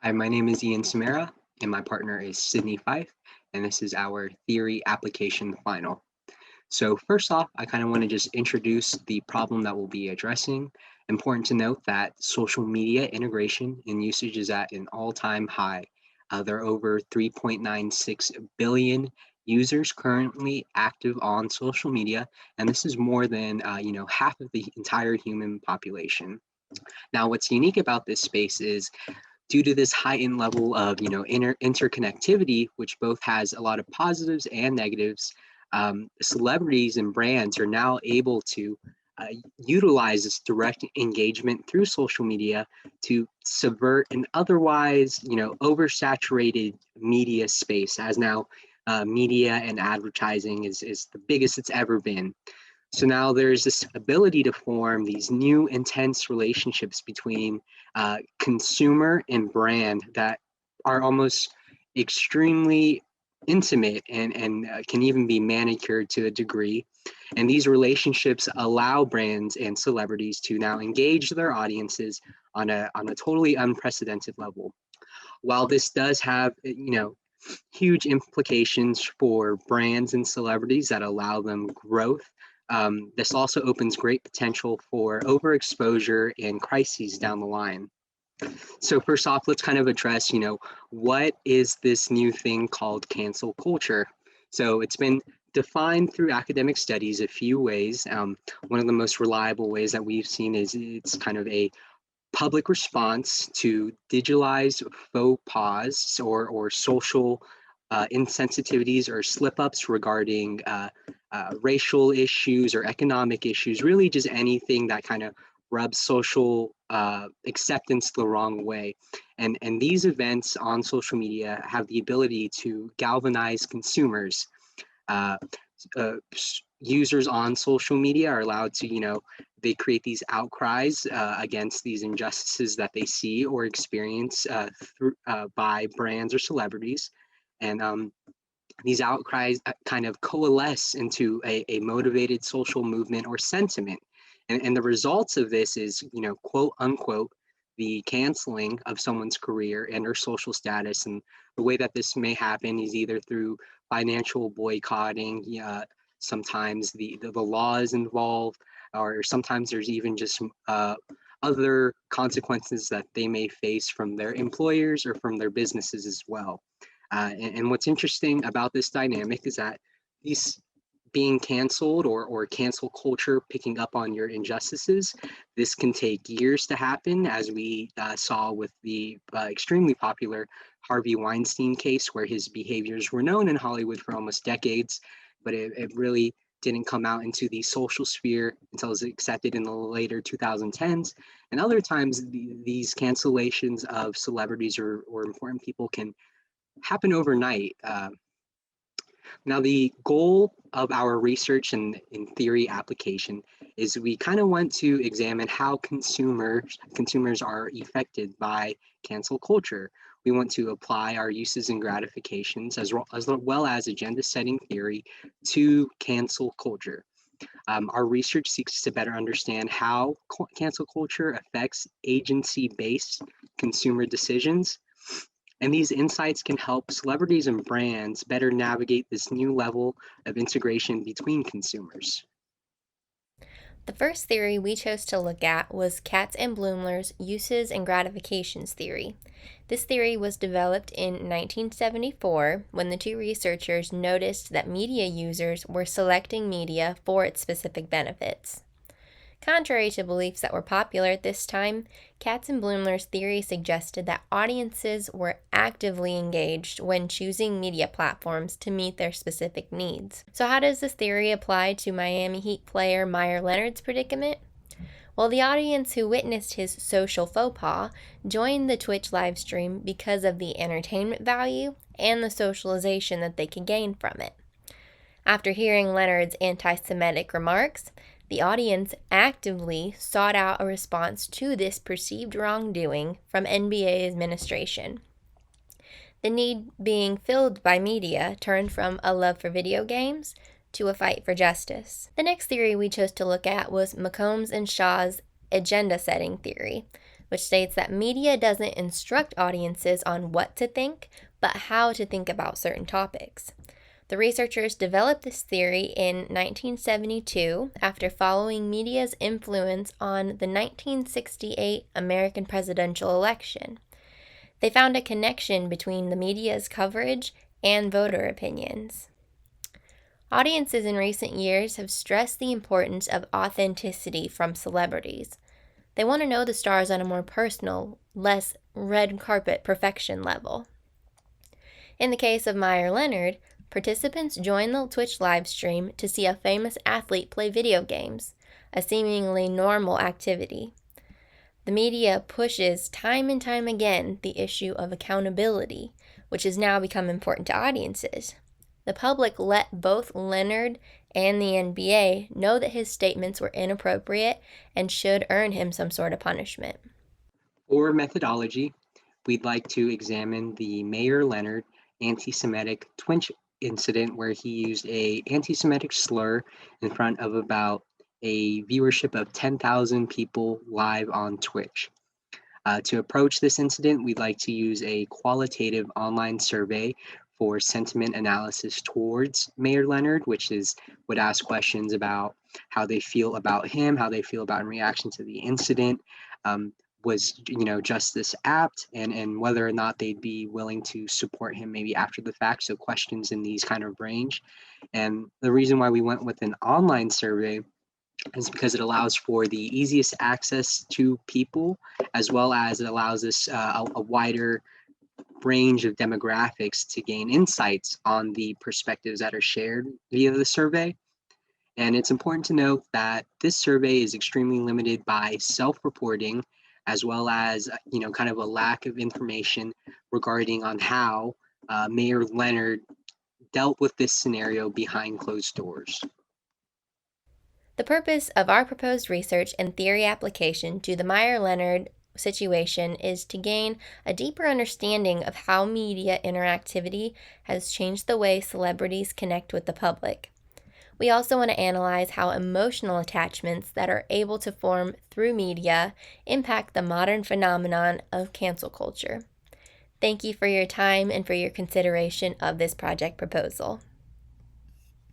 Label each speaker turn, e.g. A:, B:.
A: Hi, my name is Ian Samara, and my partner is Sydney Fife, and this is our theory application final. So first off, I kind of want to just introduce the problem that we'll be addressing. Important to note that social media integration and usage is at an all-time high. There are over 3.96 billion users currently active on social media, and this is more than half of the entire human population. Now, what's unique about this space is due to this heightened level of interconnectivity, which both has a lot of positives and negatives, celebrities and brands are now able to uh, utilize this direct engagement through social media to subvert an otherwise oversaturated media space, as now media and advertising is the biggest it's ever been. So now there's this ability to form these new intense relationships between consumer and brand that are almost extremely intimate and can even be manicured to a degree. And these relationships allow brands and celebrities to now engage their audiences on a totally unprecedented level. While this does have, huge implications for brands and celebrities that allow them growth, this also opens great potential for overexposure and crises down the line. So first off, let's kind of address, what is this new thing called cancel culture? So it's been defined through academic studies a few ways. One of the most reliable ways that we've seen is it's kind of a public response to digitalized faux pas or social insensitivities or slip ups regarding racial issues or economic issues, really just anything that kind of rubs social acceptance the wrong way. And these events on social media have the ability to galvanize consumers. Uh, Users on social media are allowed to, they create these outcries against these injustices that they see or experience by brands or celebrities. And these outcries kind of coalesce into a motivated social movement or sentiment. And the results of this is, quote unquote, the canceling of someone's career and or social status. And the way that this may happen is either through financial boycotting, sometimes the law is involved, or sometimes there's even just other consequences that they may face from their employers or from their businesses as well. And what's interesting about this dynamic is that these being canceled or cancel culture picking up on your injustices, this can take years to happen, as we saw with the extremely popular Harvey Weinstein case, where his behaviors were known in Hollywood for almost decades, but it really didn't come out into the social sphere until it was accepted in the later 2010s. And other times, these cancellations of celebrities or important people can happen overnight. Now, the goal of our research and in theory application is we kind of want to examine how consumers are affected by cancel culture. We want to apply our uses and gratifications as well as agenda setting theory to cancel culture. Our research seeks to better understand how cancel culture affects agency based consumer decisions, and these insights can help celebrities and brands better navigate this new level of integration between consumers.
B: The first theory we chose to look at was Katz and Bloomler's uses and gratifications theory. This theory was developed in 1974 when the two researchers noticed that media users were selecting media for its specific benefits. Contrary to beliefs that were popular at this time, Katz and Bloomler's theory suggested that audiences were actively engaged when choosing media platforms to meet their specific needs. So, how does this theory apply to Miami Heat player Meyer Leonard's predicament? Well, the audience who witnessed his social faux pas joined the Twitch livestream because of the entertainment value and the socialization that they could gain from it. After hearing Leonard's anti Semitic remarks, the audience actively sought out a response to this perceived wrongdoing from NBA administration. The need being filled by media turned from a love for video games to a fight for justice. The next theory we chose to look at was McCombs and Shaw's agenda setting theory. which states that media doesn't instruct audiences on what to think, but how to think about certain topics. The researchers developed this theory in 1972 after following media's influence on the 1968 American presidential election. They found a connection between the media's coverage and voter opinions. Audiences in recent years have stressed the importance of authenticity from celebrities. They want to know the stars on a more personal, less red carpet perfection level. In the case of Meyer Leonard, participants joined the Twitch livestream to see a famous athlete play video games, a seemingly normal activity. The media pushes time and time again the issue of accountability, which has now become important to audiences. The public let both Leonard and the NBA know that his statements were inappropriate and should earn him some sort of punishment.
A: For methodology, we'd like to examine the Mayor Leonard anti-Semitic Twitch incident where he used a anti-Semitic slur in front of about a viewership of 10,000 people live on Twitch. To approach this incident, we'd like to use a qualitative online survey for sentiment analysis towards Mayor Leonard, which would ask questions about how they feel about him, how they feel about in reaction to the incident. Was justice apt, and whether or not they'd be willing to support him maybe after the fact. So questions in these kind of range. And the reason why we went with an online survey is because it allows for the easiest access to people, as well as it allows us a wider range of demographics to gain insights on the perspectives that are shared via the survey. And it's important to note that this survey is extremely limited by self-reporting, as well as kind of a lack of information regarding on how Mayor Leonard dealt with this scenario behind closed doors.
B: The purpose of our proposed research and theory application to the Meyer Leonard situation is to gain a deeper understanding of how media interactivity has changed the way celebrities connect with the public. We also want to analyze how emotional attachments that are able to form through media impact the modern phenomenon of cancel culture. Thank you for your time and for your consideration of this project proposal.